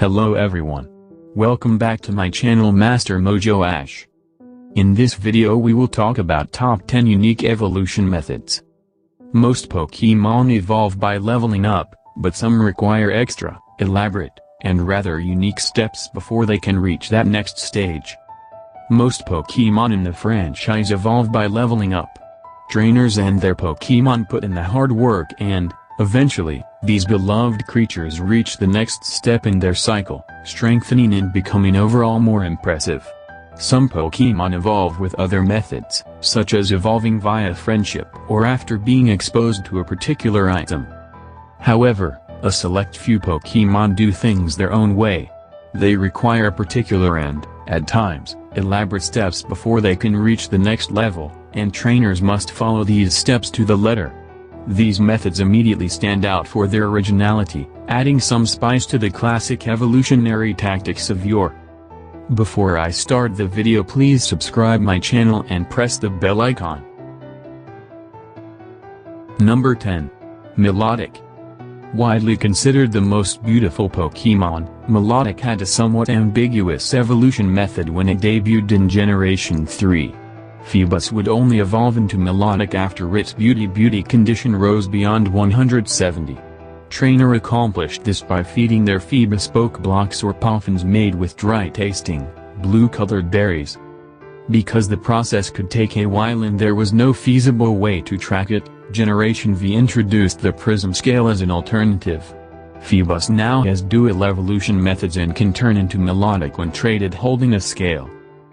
Hello everyone. Welcome back to my channel Master Mojo Ash. In this video we will talk about top 10 unique evolution methods. Most Pokémon evolve by leveling up, but some require extra, elaborate, and rather unique steps before they can reach that next stage. Most Pokémon in the franchise evolve by leveling up. Trainers and their Pokémon put in the hard work and, eventually, these beloved creatures reach the next step in their cycle, strengthening and becoming overall more impressive. Some Pokémon evolve with other methods, such as evolving via friendship or after being exposed to a particular item. However, a select few Pokémon do things their own way. They require particular and, at times, elaborate steps before they can reach the next level, and trainers must follow these steps to the letter. These methods immediately stand out for their originality, adding some spice to the classic evolutionary tactics of yore. Before I start the video, please subscribe my channel and press the bell icon. Number 10. Milotic. Widely considered the most beautiful Pokémon, Milotic had a somewhat ambiguous evolution method when it debuted in Generation 3. Phoebus would only evolve into Milotic after its beauty condition rose beyond 170. Trainer accomplished this by feeding their Phoebus poke blocks or poffins made with dry-tasting, blue-colored berries. Because the process could take a while and there was no feasible way to track it, Generation V introduced the Prism scale as an alternative. Phoebus now has dual evolution methods and can turn into Milotic when traded holding a scale.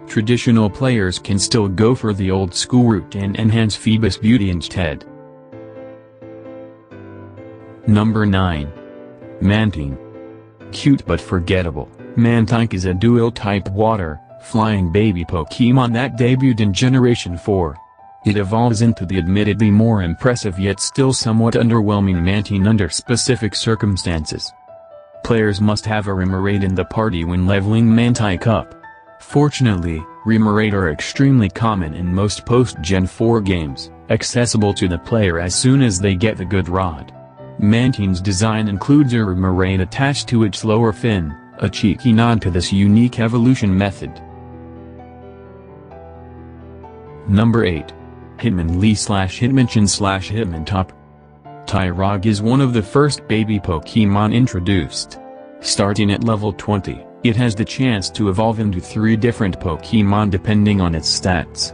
Traditional players can still go for the old school route and enhance Phoebus beauty instead. Number 9. Mantine. Cute but forgettable, Mantine is a dual-type water, flying baby Pokémon that debuted in Generation 4. It evolves into the admittedly more impressive yet still somewhat underwhelming Mantine under specific circumstances. Players must have a Remoraid in the party when leveling Mantine up. Fortunately, Remoraid are extremely common in most post-Gen 4 games, accessible to the player as soon as they get the good rod. Mantine's design includes a Remoraid attached to its lower fin, a cheeky nod to this unique evolution method. Number 8. Hitmonlee/Hitmonchan/Hitmontop. Tyrogue is one of the first baby Pokémon introduced. Starting at level 20. It has the chance to evolve into 3 different Pokémon depending on its stats.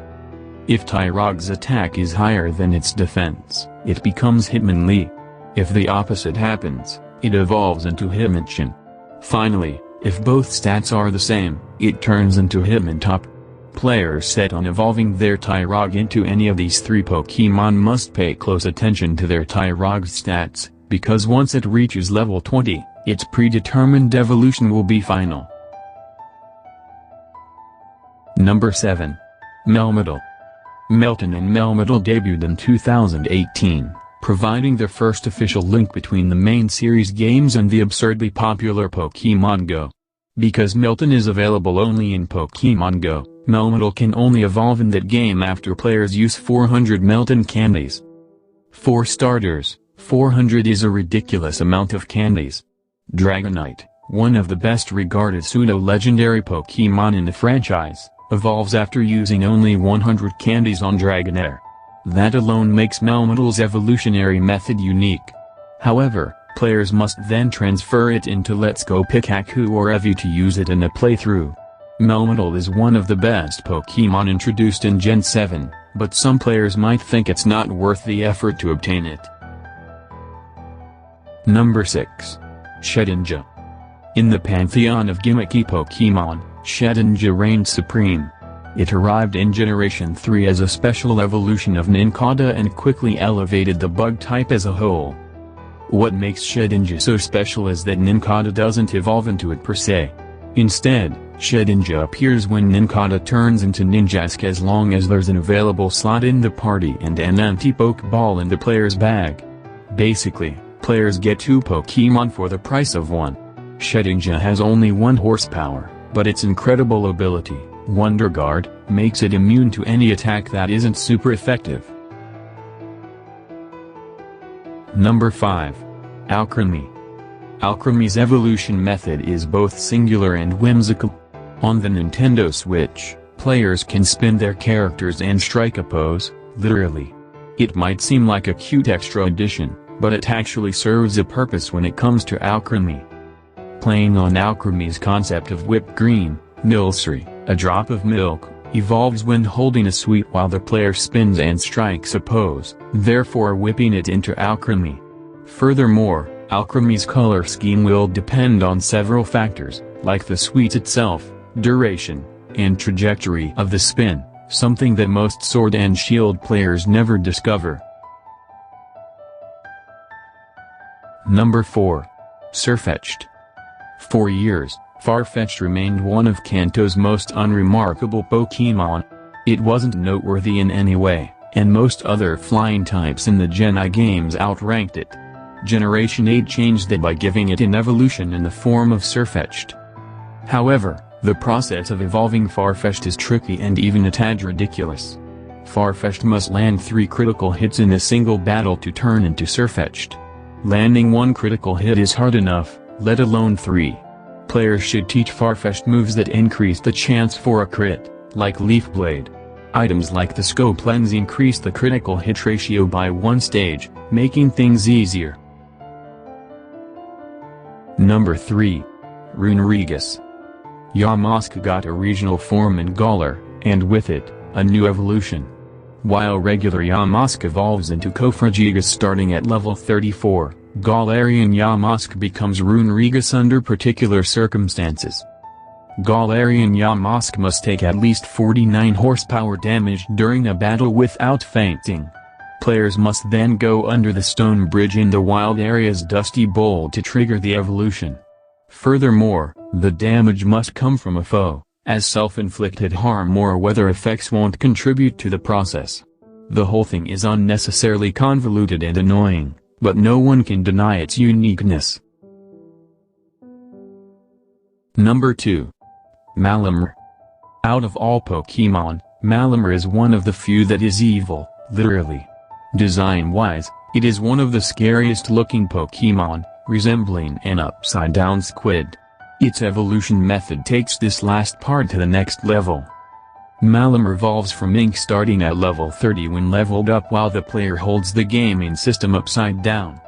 If Tyrogue's attack is higher than its defense, it becomes Hitmonlee. If the opposite happens, it evolves into Hitmonchan. Finally, if both stats are the same, it turns into Hitmontop. Players set on evolving their Tyrogue into any of these 3 Pokémon must pay close attention to their Tyrogue's stats, because once it reaches level 20, its predetermined evolution will be final. Number 7. Melmetal. Melton and Melmetal debuted in 2018, providing the first official link between the main series games and the absurdly popular Pokémon Go. Because Melton is available only in Pokémon Go, Melmetal can only evolve in that game after players use 400 Melton candies. For starters, 400 is a ridiculous amount of candies. Dragonite, one of the best regarded pseudo-legendary Pokémon in the franchise, evolves after using only 100 candies on Dragonair. That alone makes Melmetal's evolutionary method unique. However, players must then transfer it into Let's Go Pikachu or Eevee to use it in a playthrough. Melmetal is one of the best Pokémon introduced in Gen 7, but some players might think it's not worth the effort to obtain it. Number 6. Shedinja. In the pantheon of gimmicky Pokémon, Shedinja reigns supreme. It arrived in Generation 3 as a special evolution of Nincada and quickly elevated the bug type as a whole. What makes Shedinja so special is that Nincada doesn't evolve into it per se. Instead, Shedinja appears when Nincada turns into Ninjask as long as there's an available slot in the party and an anti-Pokeball in the player's bag. Basically, players get 2 Pokémon for the price of 1. Shedinja has only 1 horsepower, but its incredible ability, Wonder Guard, makes it immune to any attack that isn't super effective. Number 5. Alcremie. Alcremie's evolution method is both singular and whimsical. On the Nintendo Switch, players can spin their characters and strike a pose, literally. It might seem like a cute extra addition, but it actually serves a purpose when it comes to Alcremie. Playing on Alcremie's concept of whipped cream, Milcery, a drop of milk, evolves when holding a sweet while the player spins and strikes a pose, therefore whipping it into Alcremie. Furthermore, Alcremie's color scheme will depend on several factors, like the sweet itself, duration, and trajectory of the spin, something that most Sword and Shield players never discover. Number 4. Sirfetch'd. For years, Farfetch'd remained one of Kanto's most unremarkable Pokémon. It wasn't noteworthy in any way, and most other flying types in the Gen I games outranked it. Generation 8 changed that by giving it an evolution in the form of Sirfetch'd. However, the process of evolving Farfetch'd is tricky and even a tad ridiculous. Farfetch'd must land 3 critical hits in a single battle to turn into Sirfetch'd. Landing 1 critical hit is hard enough, let alone 3. Players should teach Farfetch'd moves that increase the chance for a crit, like Leaf Blade. Items like the Scope Lens increase the critical hit ratio by 1 stage, making things easier. Number 3. Runerigus. Yamask got a regional form in Galar, and with it, a new evolution. While regular Yamask evolves into Kofragigas starting at level 34, Galarian Yamask becomes Runerigus under particular circumstances. Galarian Yamask must take at least 49 horsepower damage during a battle without fainting. Players must then go under the stone bridge in the wild area's Dusty Bowl to trigger the evolution. Furthermore, the damage must come from a foe, as self-inflicted harm or weather effects won't contribute to the process. The whole thing is unnecessarily convoluted and annoying, but no one can deny its uniqueness. Number 2. Malamar. Out of all Pokémon, Malamar is one of the few that is evil, literally. Design-wise, it is one of the scariest looking Pokémon, resembling an upside-down squid. Its evolution method takes this last part to the next level. Malamar evolves from Ink starting at level 30 when leveled up while the player holds the gaming system upside down.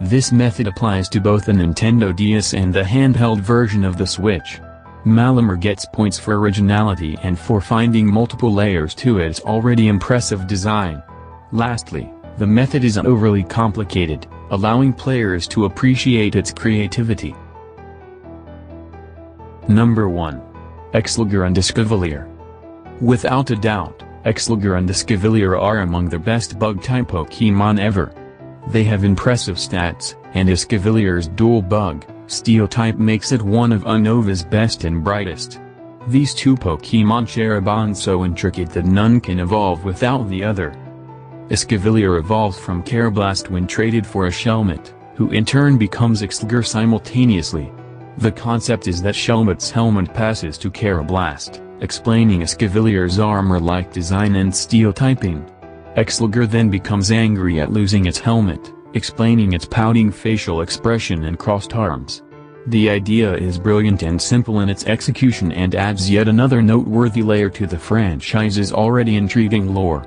This method applies to both the Nintendo DS and the handheld version of the Switch. Malamar gets points for originality and for finding multiple layers to its already impressive design. Lastly, the method isn't overly complicated, allowing players to appreciate its creativity. Number 1. Accelgor and Escavalier. Without a doubt, Accelgor and Escavalier are among the best bug-type Pokémon ever. They have impressive stats, and Escavalier's dual bug, Steel type makes it one of Unova's best and brightest. These two Pokémon share a bond so intricate that none can evolve without the other. Escavalier evolves from Karrablast when traded for a Shelmet, who in turn becomes Accelgor simultaneously. The concept is that Shelmet's helmet passes to Karrablast, explaining Escavalier's armor-like design and steel typing. Accelgor then becomes angry at losing its helmet, explaining its pouting facial expression and crossed arms. The idea is brilliant and simple in its execution and adds yet another noteworthy layer to the franchise's already intriguing lore.